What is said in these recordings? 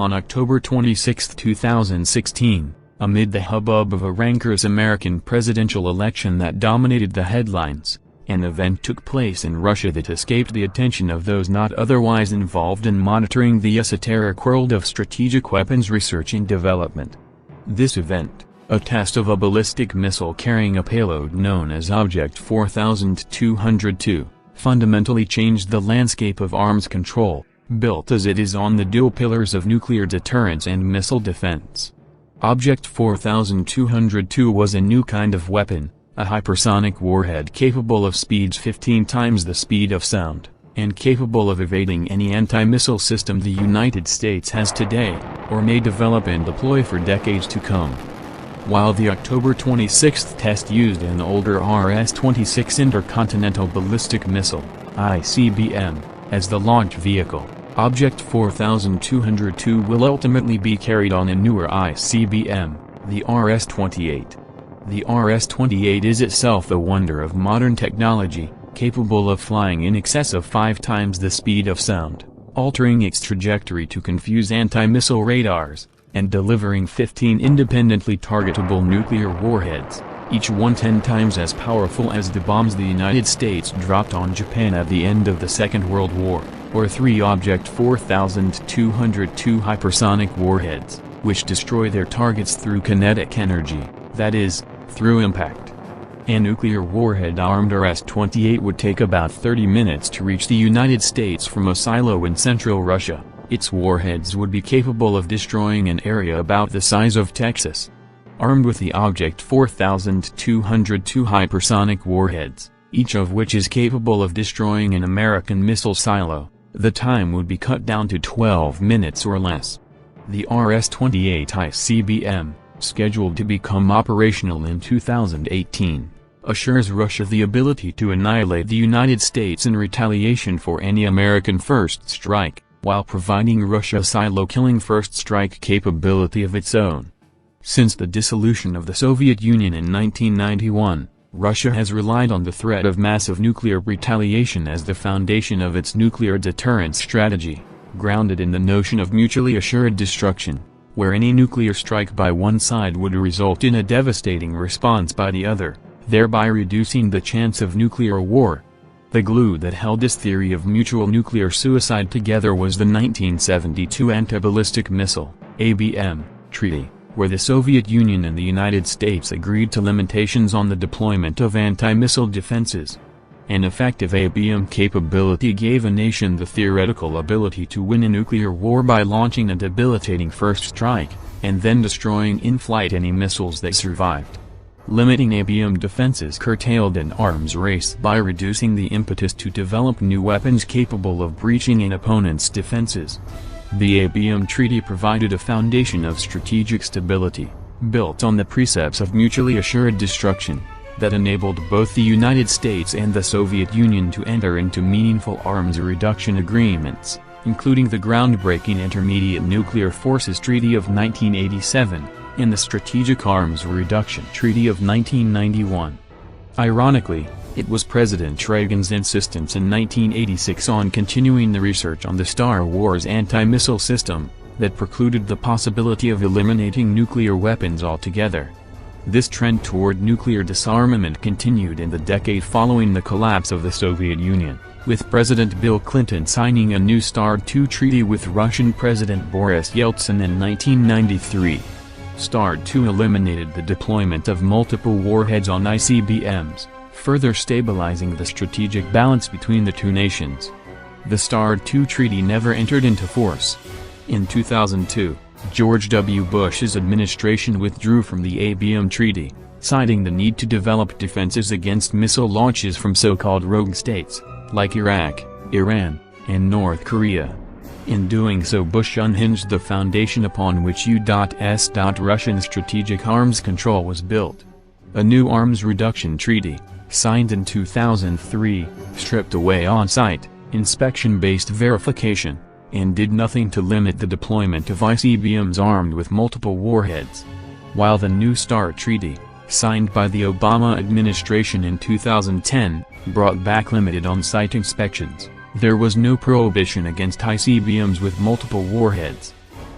On October 26, 2016, amid the hubbub of a rancorous American presidential election that dominated the headlines, an event took place in Russia that escaped the attention of those not otherwise involved in monitoring the esoteric world of strategic weapons research and development. This event, a test of a ballistic missile carrying a payload known as Object 4202, fundamentally changed the landscape of arms control, built as it is on the dual pillars of nuclear deterrence and missile defense. Object 4202 was a new kind of weapon, a hypersonic warhead capable of speeds 15 times the speed of sound, and capable of evading any anti-missile system the United States has today, or may develop and deploy for decades to come. While the October 26 test used an older RS-26 intercontinental ballistic missile, ICBM, as the launch vehicle, Object 4202 will ultimately be carried on a newer ICBM, the RS-28. The RS-28 is itself a wonder of modern technology, capable of flying in excess of 5 times the speed of sound, altering its trajectory to confuse anti-missile radars, and delivering 15 independently targetable nuclear warheads, each one 10 times as powerful as the bombs the United States dropped on Japan at the end of the Second World War, or 3 Object 4202 hypersonic warheads, which destroy their targets through kinetic energy, that is, through impact. A nuclear warhead-armed RS-28 would take about 30 minutes to reach the United States from a silo in central Russia. Its warheads would be capable of destroying an area about the size of Texas. Armed with the Object 4202 hypersonic warheads, each of which is capable of destroying an American missile silo, the time would be cut down to 12 minutes or less. The RS-28 ICBM, scheduled to become operational in 2018, assures Russia the ability to annihilate the United States in retaliation for any American first strike, while providing Russia silo-killing first strike capability of its own. Since the dissolution of the Soviet Union in 1991, Russia has relied on the threat of massive nuclear retaliation as the foundation of its nuclear deterrence strategy, grounded in the notion of mutually assured destruction, where any nuclear strike by one side would result in a devastating response by the other, thereby reducing the chance of nuclear war. The glue that held this theory of mutual nuclear suicide together was the 1972 Anti-Ballistic Missile (ABM) Treaty, where the Soviet Union and the United States agreed to limitations on the deployment of anti-missile defenses. An effective ABM capability gave a nation the theoretical ability to win a nuclear war by launching a debilitating first strike, and then destroying in flight any missiles that survived. Limiting ABM defenses curtailed an arms race by reducing the impetus to develop new weapons capable of breaching an opponent's defenses. The ABM Treaty provided a foundation of strategic stability, built on the precepts of mutually assured destruction, that enabled both the United States and the Soviet Union to enter into meaningful arms reduction agreements, including the groundbreaking Intermediate Nuclear Forces Treaty of 1987, and the Strategic Arms Reduction Treaty of 1991. Ironically, it was President Reagan's insistence in 1986 on continuing the research on the Star Wars anti-missile system, that precluded the possibility of eliminating nuclear weapons altogether. This trend toward nuclear disarmament continued in the decade following the collapse of the Soviet Union, with President Bill Clinton signing a new START II treaty with Russian President Boris Yeltsin in 1993. START II eliminated the deployment of multiple warheads on ICBMs, further stabilizing the strategic balance between the two nations. The START II treaty never entered into force. In 2002, George W. Bush's administration withdrew from the ABM treaty, citing the need to develop defenses against missile launches from so-called rogue states, like Iraq, Iran, and North Korea. In doing so, Bush unhinged the foundation upon which U.S. Russian strategic arms control was built. A new arms reduction treaty, signed in 2003, stripped away on-site, inspection-based verification, and did nothing to limit the deployment of ICBMs armed with multiple warheads. While the New START treaty, signed by the Obama administration in 2010, brought back limited on-site inspections, there was no prohibition against ICBMs with multiple warheads.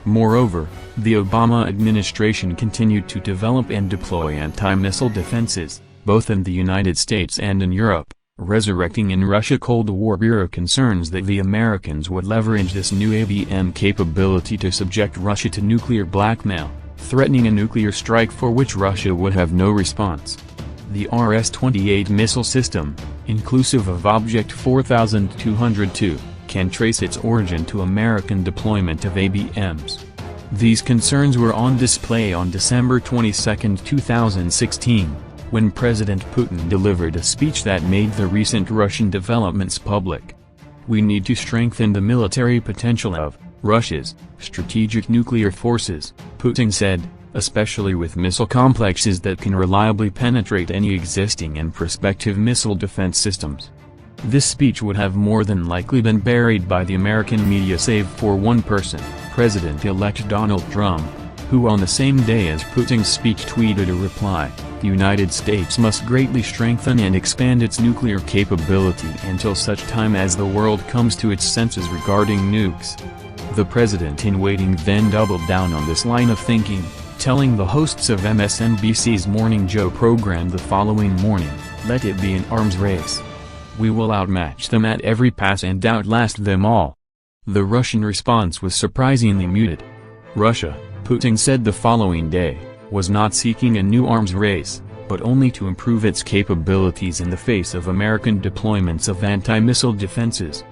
Moreover, the Obama administration continued to develop and deploy anti-missile defenses, both in the United States and in Europe, resurrecting in Russia Cold War-era concerns that the Americans would leverage this new ABM capability to subject Russia to nuclear blackmail, threatening a nuclear strike for which Russia would have no response. The RS-28 missile system, inclusive of Object 4202, can trace its origin to American deployment of ABMs. These concerns were on display on December 22, 2016, when President Putin delivered a speech that made the recent Russian developments public. "We need to strengthen the military potential of Russia's strategic nuclear forces," Putin said, "especially with missile complexes that can reliably penetrate any existing and prospective missile defense systems." This speech would have more than likely been buried by the American media save for one person, President-elect Donald Trump, who on the same day as Putin's speech tweeted a reply: "The United States must greatly strengthen and expand its nuclear capability until such time as the world comes to its senses regarding nukes." The president-in-waiting then doubled down on this line of thinking, telling the hosts of MSNBC's Morning Joe program the following morning, "Let it be an arms race. We will outmatch them at every pass and outlast them all." The Russian response was surprisingly muted. Russia, Putin said the following day, was not seeking a new arms race, but only to improve its capabilities in the face of American deployments of anti-missile defenses.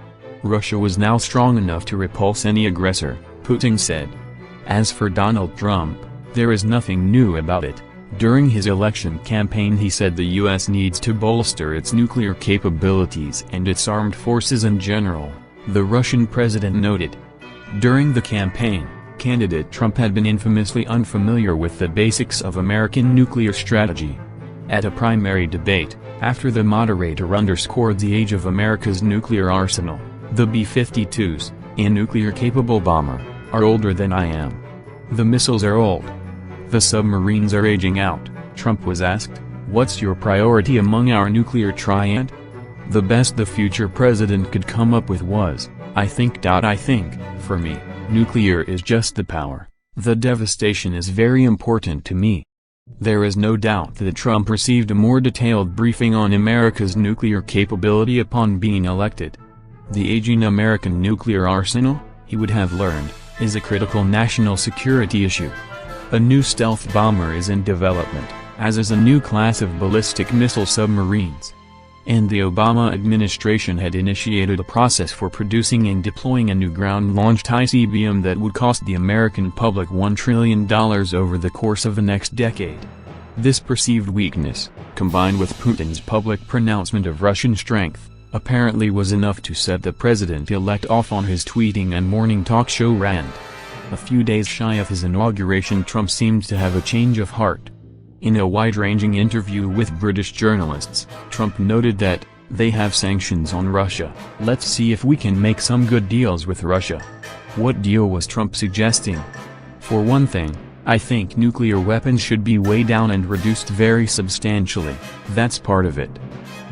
Russia was now strong enough to repulse any aggressor, Putin said. As for Donald Trump, there is nothing new about it. During his election campaign he said the U.S. needs to bolster its nuclear capabilities and its armed forces in general, the Russian president noted. During the campaign, candidate Trump had been infamously unfamiliar with the basics of American nuclear strategy. At a primary debate, after the moderator underscored the age of America's nuclear arsenal, "The B-52s, a nuclear-capable bomber, are older than I am. The missiles are old. The submarines are aging out," Trump was asked, "What's your priority among our nuclear triad?" The best the future president could come up with was, I think, for me, nuclear is just the power. The devastation is very important to me." There is no doubt that Trump received a more detailed briefing on America's nuclear capability upon being elected. The aging American nuclear arsenal, he would have learned, is a critical national security issue. A new stealth bomber is in development, as is a new class of ballistic missile submarines. And the Obama administration had initiated a process for producing and deploying a new ground-launched ICBM that would cost the American public $1 trillion over the course of the next decade. This perceived weakness, combined with Putin's public pronouncement of Russian strength, apparently was enough to set the president-elect off on his tweeting and morning talk show rant. A few days shy of his inauguration, Trump seemed to have a change of heart. In a wide-ranging interview with British journalists, Trump noted that, "They have sanctions on Russia, let's see if we can make some good deals with Russia." What deal was Trump suggesting? For one thing, I think nuclear weapons should be weighed down and reduced very substantially, that's part of it.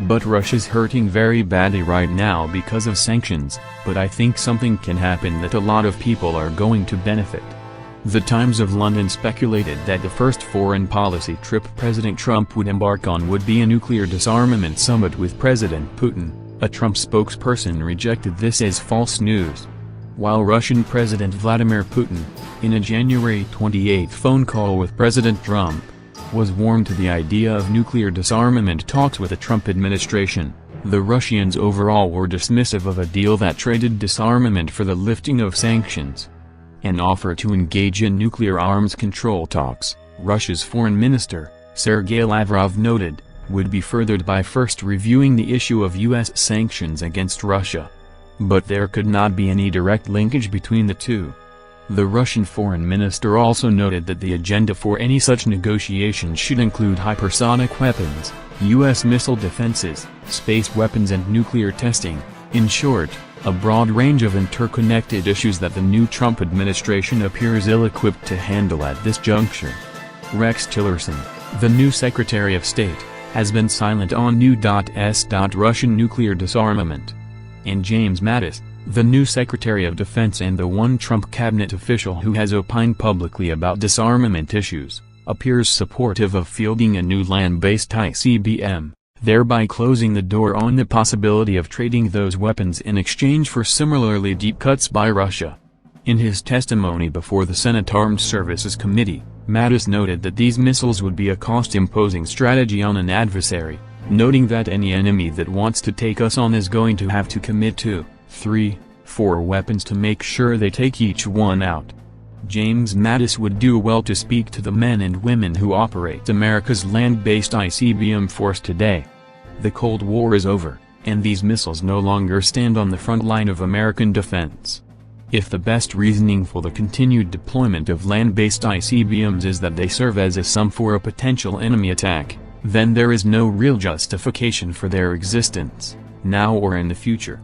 But Russia's hurting very badly right now because of sanctions, but I think something can happen that a lot of people are going to benefit. The Times of London speculated that the first foreign policy trip President Trump would embark on would be a nuclear disarmament summit with President Putin. A Trump spokesperson rejected this as false news. While Russian President Vladimir Putin, in a January 28 phone call with President Trump, was warm to the idea of nuclear disarmament talks with the Trump administration, the Russians overall were dismissive of a deal that traded disarmament for the lifting of sanctions. An offer to engage in nuclear arms control talks, Russia's foreign minister, Sergei Lavrov noted, would be furthered by first reviewing the issue of U.S. sanctions against Russia. But there could not be any direct linkage between the two. The Russian foreign minister also noted that the agenda for any such negotiations should include hypersonic weapons, U.S. missile defenses, space weapons and nuclear testing, in short, a broad range of interconnected issues that the new Trump administration appears ill-equipped to handle at this juncture. Rex Tillerson, the new Secretary of State, has been silent on new Russian nuclear disarmament. And James Mattis, The new Secretary of Defense and the one Trump cabinet official who has opined publicly about disarmament issues, appears supportive of fielding a new land-based ICBM, thereby closing the door on the possibility of trading those weapons in exchange for similarly deep cuts by Russia. In his testimony before the Senate Armed Services Committee, Mattis noted that these missiles would be a cost-imposing strategy on an adversary, noting that any enemy that wants to take us on is going to have to commit to 3, 4 weapons to make sure they take each one out. James Mattis would do well to speak to the men and women who operate America's land-based ICBM force today. The Cold War is over, and these missiles no longer stand on the front line of American defense. If the best reasoning for the continued deployment of land-based ICBMs is that they serve as a sum for a potential enemy attack, then there is no real justification for their existence, now or in the future.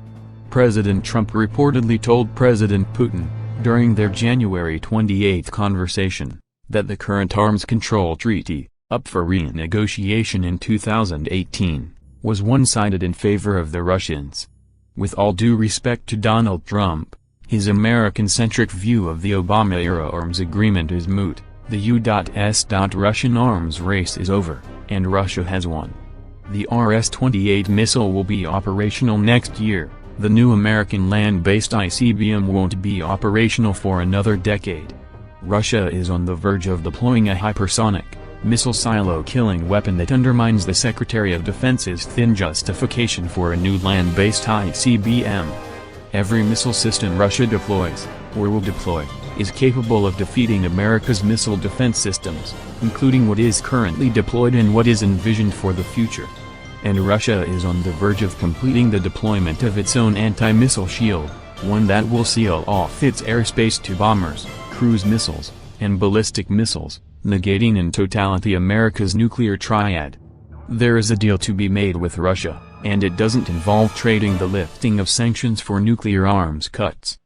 President Trump reportedly told President Putin, during their January 28 conversation, that the current arms control treaty, up for renegotiation in 2018, was one-sided in favor of the Russians. With all due respect to Donald Trump, his American-centric view of the Obama-era arms agreement is moot. The U.S. Russian arms race is over, and Russia has won. The RS-28 missile will be operational next year. The new American land-based ICBM won't be operational for another decade. Russia is on the verge of deploying a hypersonic, missile silo-killing weapon that undermines the Secretary of Defense's thin justification for a new land-based ICBM. Every missile system Russia deploys, or will deploy, is capable of defeating America's missile defense systems, including what is currently deployed and what is envisioned for the future. And Russia is on the verge of completing the deployment of its own anti-missile shield, one that will seal off its airspace to bombers, cruise missiles, and ballistic missiles, negating in totality America's nuclear triad. There is a deal to be made with Russia, and it doesn't involve trading the lifting of sanctions for nuclear arms cuts.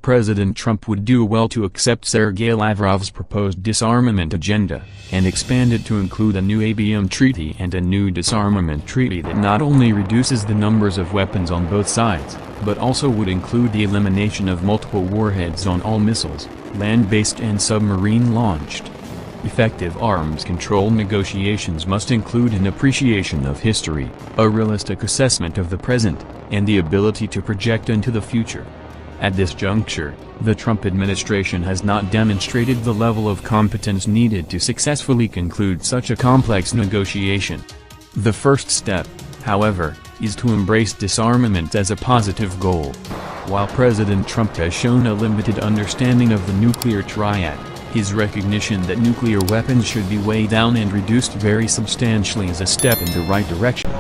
President Trump would do well to accept Sergei Lavrov's proposed disarmament agenda, and expand it to include a new ABM treaty and a new disarmament treaty that not only reduces the numbers of weapons on both sides, but also would include the elimination of multiple warheads on all missiles, land-based and submarine-launched. Effective arms control negotiations must include an appreciation of history, a realistic assessment of the present, and the ability to project into the future. At this juncture, the Trump administration has not demonstrated the level of competence needed to successfully conclude such a complex negotiation. The first step, however, is to embrace disarmament as a positive goal. While President Trump has shown a limited understanding of the nuclear triad, his recognition that nuclear weapons should be weighed down and reduced very substantially is a step in the right direction.